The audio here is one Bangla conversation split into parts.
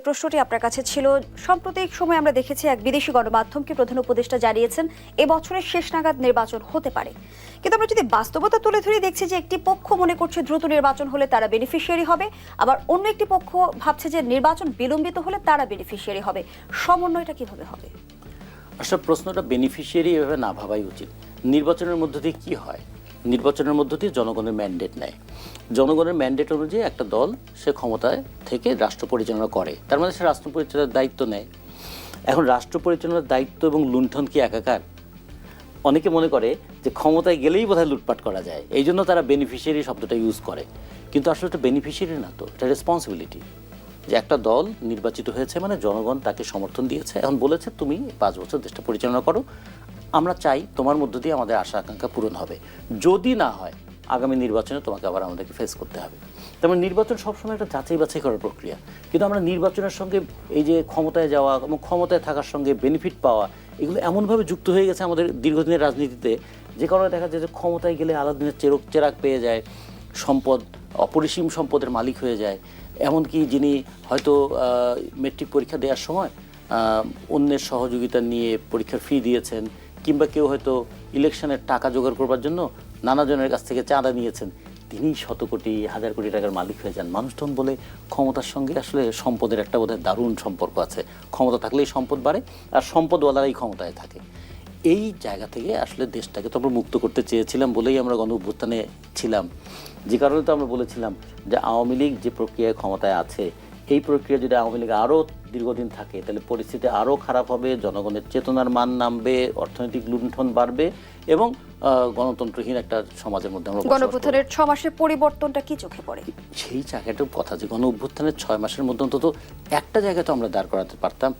প্রশ্নটি আপনার কাছে ছিল, সাম্প্রতিক সময়ে আমরা দেখেছি এক বিদেশি গণমাধ্যমকে প্রধান উপদেষ্টা জানিয়েছেন এবছরের শেষ নাগাদ নির্বাচন হতে পারে। কিন্তু আমরা যদি বাস্তবতা তুলে ধরে দেখছি যে একটি পক্ষ মনে করছে দ্রুত নির্বাচন হলে তারা বেনিফিশিয়ারি হবে, আবার অন্য একটি পক্ষ ভাবছে যে নির্বাচন বিলম্বিত হলে তারা বেনিফিশিয়ারি হবে। সমন্বয়টা কিভাবে হবে? আসলে প্রশ্নটা বেনিফিশিয়ারি এভাবে না ভাবাই উচিত। নির্বাচনের মধ্য দিয়ে কি হয়? নির্বাচনের মধ্য দিয়ে জনগণের ম্যান্ডেট নেয়। জনগণের ম্যান্ডেট অনুযায়ী একটা দল সে ক্ষমতায় থেকে রাষ্ট্র পরিচালনা করে, তার মানে সে রাষ্ট্র পরিচালনার দায়িত্ব নেয়। এখন রাষ্ট্র পরিচালনার দায়িত্ব এবং লুণ্ঠন কি একাকার? অনেকে মনে করে যে ক্ষমতায় গেলেই বোধহয় লুটপাট করা যায়, এই জন্য তারা বেনিফিশিয়ারি শব্দটা ইউজ করে। কিন্তু আসলে এটা বেনিফিশিয়ারি না, তো এটা রেসপন্সিবিলিটি। যে একটা দল নির্বাচিত হয়েছে মানে জনগণ তাকে সমর্থন দিয়েছে, এখন বলেছে তুমি 5 বছর দেশটা পরিচালনা করো, আমরা চাই তোমার মধ্য দিয়ে আমাদের আশা আকাঙ্ক্ষা পূরণ হবে। যদি না হয় আগামী নির্বাচনে তোমাকে আবার আমাদেরকে ফেস করতে হবে। তেমন নির্বাচন সবসময় একটা যাচাই বাছাই করার প্রক্রিয়া, কিন্তু আমরা নির্বাচনের সঙ্গে এই যে ক্ষমতায় যাওয়া এবং ক্ষমতায় থাকার সঙ্গে বেনিফিট পাওয়া, এগুলো এমনভাবে যুক্ত হয়ে গেছে আমাদের দীর্ঘদিনের রাজনীতিতে, যে কারণে দেখা যায় যে ক্ষমতায় গেলে আলাদিনের চেরাগ পেয়ে যায়, সম্পদ অপরিসীম সম্পদের মালিক হয়ে যায়। এমনকি যিনি হয়তো মেট্রিক পরীক্ষা দেওয়ার সময় অন্যের সহযোগিতা নিয়ে পরীক্ষার ফি দিয়েছেন, কিংবা কেউ হয়তো ইলেকশনের টাকা জোগাড় করবার জন্য নানাজনের কাছ থেকে চাঁদা নিয়েছেন, তিনি শত কোটি হাজার কোটি টাকার মালিক হয়ে যান। মানুষ তখন বলে ক্ষমতার সঙ্গে আসলে সম্পদের একটা বোধহয় দারুণ সম্পর্ক আছে, ক্ষমতা থাকলেই সম্পদ বাড়ে আর সম্পদওয়ালারাই ক্ষমতায় থাকে। এই জায়গা থেকে আসলে দেশটাকে তো আমরা মুক্ত করতে চেয়েছিলাম বলেই আমরা গণ অভ্যুত্থানে ছিলাম, যে কারণে তো আমরা বলেছিলাম যে আওয়ামী লীগ যে প্রক্রিয়ায় ক্ষমতায় আছে, এই প্রক্রিয়া যদি আওয়ামী লীগ আরও দীর্ঘদিন থাকে তাহলে পরিস্থিতি আরও খারাপ হবে, জনগণের চেতনার মান নামবে, অর্থনৈতিক লুণ্ঠন বাড়বে এবং গণতন্ত্রহীন একটা সমাজের মধ্যে আমরা গণ অভ্যুত্থানের 6 মাসের পরিবর্তনটা কি চোখে পড়ে? সেই জায়গাটার কথা, যে গণ অভ্যুত্থানের 6 মাসের মধ্যে অন্তত একটা জায়গায় তো আমরা দাঁড় করাতে পারতাম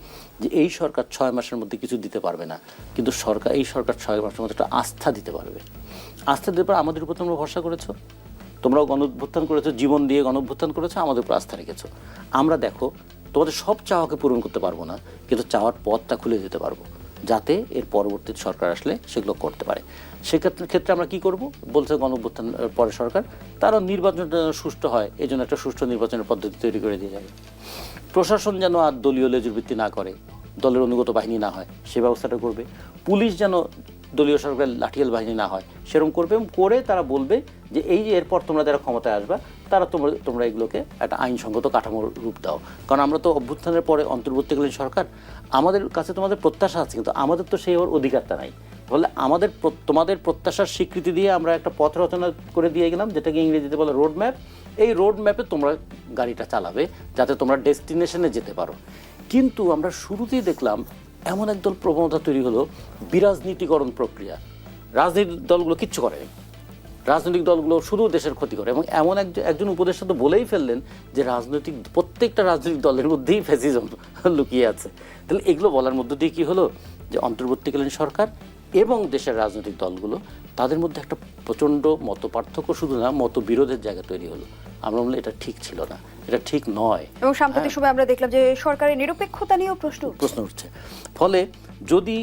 যে এই সরকার 6 মাসের মধ্যে কিছু দিতে পারবে না, কিন্তু এই সরকার 6 মাসের মধ্যে একটা আস্থা দিতে পারবে। আস্থা দিতে পারে আমাদের উপর তোমরা ভরসা করেছো, তোমরাও গণ অভ্যুত্থান করেছো, জীবন দিয়ে গণ অভ্যুত্থান করেছো, আমাদের উপর আস্থা রেখেছো। আমরা দেখো তোমাদের সব চাওয়াকে পূরণ করতে পারবো না, কিন্তু চাওয়ার পথটা খুলে দিতে পারবো, যাতে এর পরবর্তী সরকার আসলে সেগুলো করতে পারে। সেক্ষেত্রে আমরা কি করব বলছে গণ অভ্যুত্থান পরে সরকার, তারা নির্বাচন সুষ্ঠু হয় এই জন্য একটা সুষ্ঠু নির্বাচনের পদ্ধতি তৈরি করে দিয়ে যাবে। প্রশাসন যেন আর দলীয় লেজুর ভিত্তি না করে, দলের অনুগত বাহিনী না হয় সে ব্যবস্থাটা করবে। পুলিশ যেন দলীয় সরকারের লাঠিয়াল বাহিনী না হয় সেরকম করবে, এবং করে তারা বলবে যে এই যে এরপর তোমরা যারা ক্ষমতায় আসবা তারা তোমরা এগুলোকে একটা আইনসঙ্গত কাঠামোর রূপ দাও। কারণ আমরা তো অভ্যুত্থানের পরে অন্তর্বর্তীকালীন সরকার, আমাদের কাছে তোমাদের প্রত্যাশা আছে, কিন্তু আমাদের তো সেই অধিকারটা নাই। ফলে তোমাদের প্রত্যাশার স্বীকৃতি দিয়ে আমরা একটা পথ রচনা করে দিয়ে গেলাম, যেটাকে ইংরেজিতে বলে রোড ম্যাপ। এই রোড ম্যাপে তোমরা গাড়িটা চালাবে যাতে তোমরা ডেস্টিনেশনে যেতে পারো। কিন্তু আমরা শুরুতেই দেখলাম এমন একদল প্রবণতা তৈরি হলো, বিরাজনীতিকরণ প্রক্রিয়া। রাজনৈতিক দলগুলো কিচ্ছু করেনি, রাজনৈতিক দলগুলো শুধু দেশের ক্ষতি করে, এবং এমন একজন উপদেষ্টা তো বলেই ফেললেন যে প্রত্যেকটা রাজনৈতিক দলের মধ্যেই ফ্যাসিজম লুকিয়ে আছে। তাহলে এগুলো বলার মধ্য দিয়ে কি হলো যে অন্তর্বর্তীকালীন সরকার এবং দেশের রাজনৈতিক দলগুলো তাদের মধ্যে একটা প্রচণ্ড মত পার্থক্য, শুধু না মতবিরোধের জায়গা তৈরি হলো। আমরা বললাম এটা ঠিক ছিল না, এটা ঠিক নয়। এবং সাম্প্রতিক সময় আমরা দেখলাম যে সরকারের নিরপেক্ষতা নিয়েও প্রশ্ন উঠছে। ফলে যদি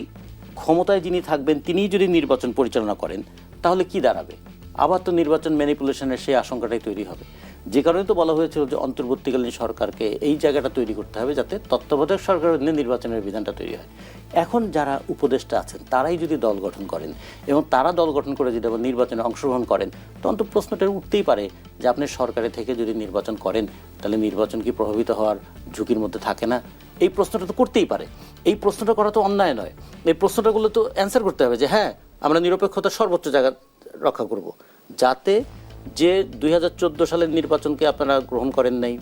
ক্ষমতায় যিনি থাকবেন তিনিই যদি নির্বাচন পরিচালনা করেন তাহলে কি দাঁড়াবে? আবার তো নির্বাচন ম্যানিপুলেশনের সেই আশঙ্কাটাই তৈরি হবে। যে কারণে তো বলা হয়েছিল যে অন্তর্বর্তীকালীন সরকারকে এই জায়গাটা তৈরি করতে হবে যাতে তত্ত্বাবধায়ক সরকারের অধীনে নির্বাচনের বিধানটা তৈরি হয়। এখন যারা উপদেষ্টা আছেন তারাই যদি দল গঠন করেন এবং তারা দল গঠন করে যদি আবার নির্বাচনে অংশগ্রহণ করেন, তখন তো প্রশ্নটা উঠতেই পারে যে আপনি সরকারে থেকে যদি নির্বাচন করেন তাহলে নির্বাচন কি প্রভাবিত হওয়ার ঝুঁকির মধ্যে থাকে না? এই প্রশ্নটা তো করতেই পারে। এই প্রশ্নটা করা তো অন্যায় নয়। এই প্রশ্নটাগুলো তো অ্যান্সার করতে হবে যে হ্যাঁ, আমরা নিরপেক্ষতার সর্বোচ্চ জায়গা রক্ষা করব, যাতে যে 2014 সালের নির্বাচনকে আপনারা গ্রহণ করেন নাই,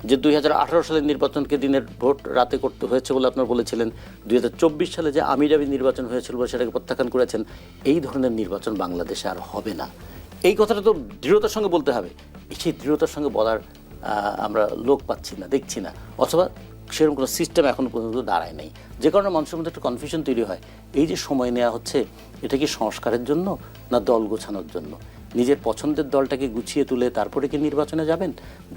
যে 2018 সালের নির্বাচনকে দিনের ভোট রাতে করতে হয়েছে বলে আপনারা বলেছিলেন, 2024 সালে যে আমিরাবি নির্বাচন হয়েছিল বলে সেটাকে প্রত্যাখ্যান করেছেন, এই ধরনের নির্বাচন বাংলাদেশে আর হবে না। এই কথাটা তো দৃঢ়তার সঙ্গে বলতে হবে। সেই দৃঢ়তার সঙ্গে বলার আমরা লোক পাচ্ছি না, দেখছি না, অথবা সেরকম কোনো সিস্টেম এখনও পর্যন্ত দাঁড়ায় নেই, যে কারণে মানুষের মধ্যে একটা কনফিউশন তৈরি হয়। এই যে সময় নেওয়া হচ্ছে, এটা কি সংস্কারের জন্য না দল গোছানোর জন্য? নিজের পছন্দের দলটাকে গুছিয়ে তুলে তারপরে কি নির্বাচনে যাবেন?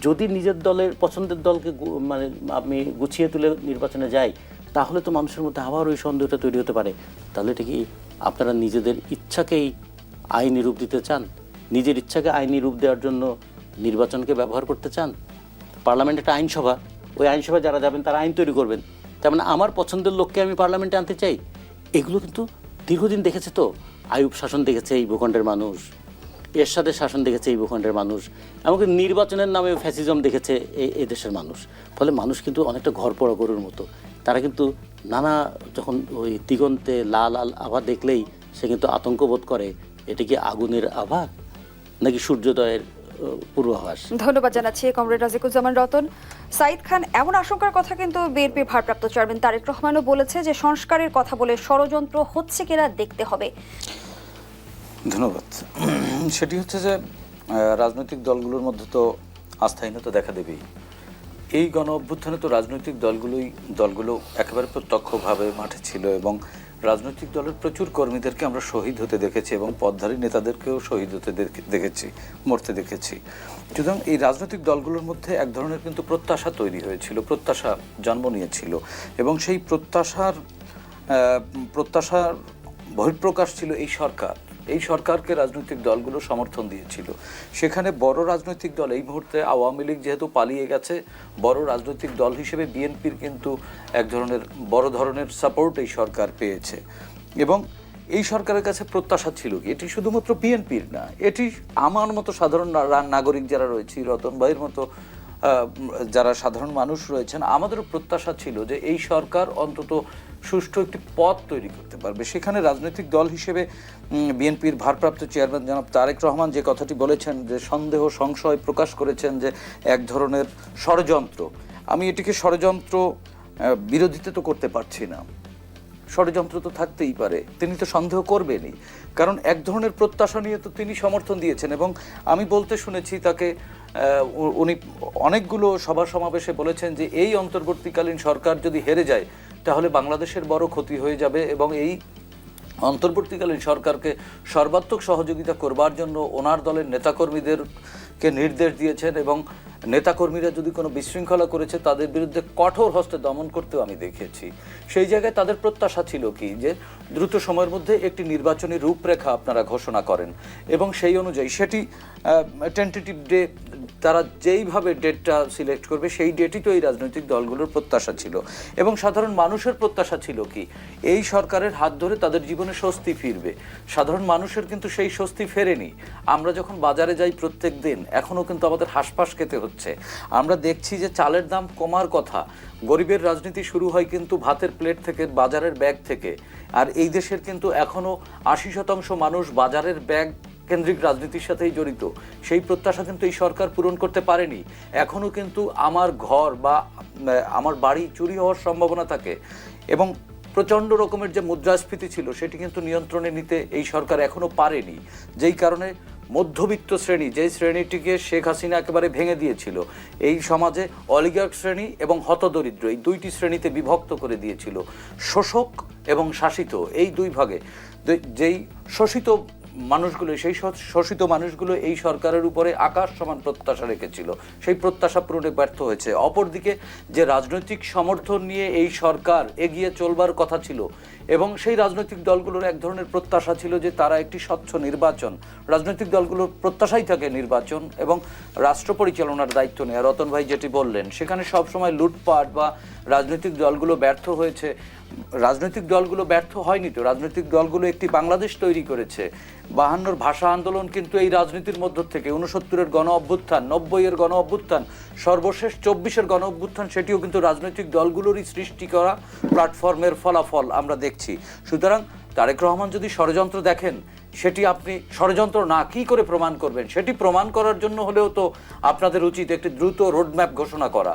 যদি নিজের দলের পছন্দের দলকে মানে আমি গুছিয়ে তুলে নির্বাচনে যাই, তাহলে তো মানুষের মধ্যে আবার ওই সন্দেহটা তৈরি হতে পারে। তাহলে এটা কি আপনারা নিজেদের ইচ্ছাকেই আইনি রূপ দিতে চান? নিজের ইচ্ছাকে আইনি রূপ দেওয়ার জন্য নির্বাচনকে ব্যবহার করতে চান? পার্লামেন্ট একটা আইনসভা, ওই আইনসভায় যারা যাবেন তারা আইন তৈরি করবেন। তার মানে আমার পছন্দের লোককে আমি পার্লামেন্টে আনতে চাই। এগুলো কিন্তু দীর্ঘদিন দেখেছে তো, আইয়ুব শাসন দেখেছে এই ভূখণ্ডের মানুষ, এরশাদের শাসন দেখেছে এই ভূখণ্ডের মানুষ, এমনকি নির্বাচনের নামে ফ্যাসিজম দেখেছে এই দেশের মানুষ। ফলে মানুষ কিন্তু অনেকটা ঘরপড়া গরুর মতো, তারা কিন্তু নানা যখন ওই দিগন্তে লাল লাল আভা দেখলেই সে কিন্তু আতঙ্ক বোধ করে, এটা কি আগুনের আভা নাকি সূর্যোদয়ের পূর্বাভাস। ধন্যবাদ জানাচ্ছি কমরেড রাজিকুজ্জামান রতন। সাইদ খান, এমন আশঙ্কার কথা কিন্তু বিএনপির ভারপ্রাপ্ত চেয়ারম্যান তারেক রহমানও বলেছে যে সংস্কারের কথা বলে ষড়যন্ত্র হচ্ছে কিনা দেখতে হবে। ধন্যবাদ। সেটি হচ্ছে যে রাজনৈতিক দলগুলোর মধ্যে তো আস্থাহীনতা দেখা দেবেই। এই গণ অভ্যুত্থানে তো রাজনৈতিক দলগুলো একেবারে প্রত্যক্ষভাবে মাঠে ছিল এবং রাজনৈতিক দলের প্রচুর কর্মীদেরকে আমরা শহীদ হতে দেখেছি এবং পদধারী নেতাদেরকেও শহীদ হতে দেখেছি, মরতে দেখেছি। সুতরাং এই রাজনৈতিক দলগুলোর মধ্যে এক ধরনের কিন্তু প্রত্যাশা তৈরি হয়েছিল, প্রত্যাশা জন্ম নিয়েছিল এবং সেই প্রত্যাশার বহিঃপ্রকাশ ছিল এই সরকারকে রাজনৈতিক দলগুলো সমর্থন দিয়েছিল। সেখানে বড় রাজনৈতিক দল এই মুহূর্তে আওয়ামী লীগ যেহেতু পালিয়ে গেছে, বড় রাজনৈতিক দল হিসেবে বিএনপির কিন্তু এক ধরনের বড় ধরনের সাপোর্ট এই সরকার পেয়েছে এবং এই সরকারের কাছে প্রত্যাশা ছিল কি, এটি শুধুমাত্র বিএনপির না, এটি আমার মতো সাধারণ নাগরিক যারা রয়েছে, রতন ভাইয়ের মতো যারা সাধারণ মানুষ রয়েছেন, আমাদেরও প্রত্যাশা ছিল যে এই সরকার অন্তত সুষ্ঠু একটি পথ তৈরি করতে পারবে। সেখানে রাজনৈতিক দল হিসেবে বিএনপির ভারপ্রাপ্ত চেয়ারম্যান জনাব তারেক রহমান যে কথাটি বলেছেন, যে সন্দেহ সংশয় প্রকাশ করেছেন যে এক ধরনের ষড়যন্ত্র, আমি এটিকে ষড়যন্ত্র বিরোধিতা তো করতে পারছি না। ষড়যন্ত্র তো থাকতেই পারে, তিনি তো সন্দেহ করবেনই, কারণ এক ধরনের প্রত্যাশা নিয়ে তো তিনি সমর্থন দিয়েছেন এবং আমি বলতে শুনেছি তাকে, উনি অনেকগুলো সভা সমাবেশে বলেছেন যে এই অন্তর্বর্তীকালীন সরকার যদি হেরে যায় তাহলে বাংলাদেশের বড় ক্ষতি হয়ে যাবে এবং এই অন্তর্বর্তীকালীন সরকারকে সর্বাত্মক সহযোগিতা করবার জন্য ওনার দলের নেতাকর্মীদেরকে নির্দেশ দিয়েছেন এবং নেতাকর্মীরা যদি কোনো বিশৃঙ্খলা করেছে তাদের বিরুদ্ধে কঠোর হস্তে দমন করতেও আমি দেখেছি। সেই জায়গায় তাদের প্রত্যাশা ছিল কি, যে দ্রুত সময়ের মধ্যে একটি নির্বাচনী রূপরেখা আপনারা ঘোষণা করেন এবং সেই অনুযায়ী সেটি টেন্টেটিভ ডে, তারা যেইভাবে ডেটটা সিলেক্ট করবে সেই ডেটই তো এই রাজনৈতিক দলগুলোর প্রত্যাশা ছিল এবং সাধারণ মানুষের প্রত্যাশা ছিল কি, এই সরকারের হাত ধরে তাদের জীবনে স্বস্তি ফিরবে। সাধারণ মানুষের কিন্তু সেই স্বস্তি ফেরেনি। আমরা যখন বাজারে যাই প্রত্যেক দিন, এখনও কিন্তু আমাদের হাঁসফাঁস খেতে হচ্ছে। আমরা দেখছি যে চালের দাম কমার কথা, গরিবের রাজনীতি শুরু হয় কিন্তু ভাতের প্লেট থেকে, বাজারের ব্যাগ থেকে, আর এই দেশের কিন্তু এখনও 80% মানুষ বাজারের ব্যাগ কেন্দ্রিক রাজনীতির সাথেই জড়িত। সেই প্রত্যাশা কিন্তু এই সরকার পূরণ করতে পারেনি। এখনও কিন্তু আমার ঘর বা আমার বাড়ি চুরি হওয়ার সম্ভাবনা থাকে এবং প্রচণ্ড রকমের যে মুদ্রাস্ফীতি ছিল সেটি কিন্তু নিয়ন্ত্রণে নিতে এই সরকার এখনও পারেনি, যেই কারণে মধ্যবিত্ত শ্রেণী, যেই শ্রেণীটিকে শেখ হাসিনা একেবারে ভেঙে দিয়েছিল, এই সমাজে অলিগার্ক শ্রেণী এবং হতদরিদ্র এই দুইটি শ্রেণীতে বিভক্ত করে দিয়েছিল। শোষক এবং শাসিত এই দুই ভাগে, যেই শোষিত মানুষগুলো, সেই শোষিত মানুষগুলো এই সরকারের উপরে আকাশ সমান প্রত্যাশা রেখেছিল, সেই প্রত্যাশা পূরণে ব্যর্থ হয়েছে। অপরদিকে যে রাজনৈতিক সমর্থন নিয়ে এই সরকার এগিয়ে চলবার কথা ছিল এবং সেই রাজনৈতিক দলগুলোর এক ধরনের প্রত্যাশা ছিল যে তারা একটি স্বচ্ছ নির্বাচন, রাজনৈতিক দলগুলোর প্রত্যাশাই থাকে নির্বাচন এবং রাষ্ট্র পরিচালনার দায়িত্ব নেয়। রতন ভাই যেটি বললেন, সেখানে সবসময় লুটপাট বা রাজনৈতিক দলগুলো ব্যর্থ হয়েছে। রাজনৈতিক দলগুলো ব্যর্থ হয়নি তো, রাজনৈতিক দলগুলো একটি বাংলাদেশ তৈরি করেছে। 52-র ভাষা আন্দোলন কিন্তু এই রাজনীতির মধ্য থেকে, 69-এর গণ অভ্যুত্থান, 90-এর গণ অভ্যুত্থান, সর্বশেষ 24-এর গণ অভ্যুত্থান, সেটিও কিন্তু রাজনৈতিক দলগুলোরই সৃষ্টি করা প্ল্যাটফর্মের ফলাফল আমরা দেখছি। সুতরাং তারেক রহমান যদি ষড়যন্ত্র দেখেন, সেটি আপনি ষড়যন্ত্র না কি করে প্রমাণ করবেন? সেটি প্রমাণ করার জন্য হলেও তো আপনাদের উচিত একটি দ্রুত রোডম্যাপ ঘোষণা করা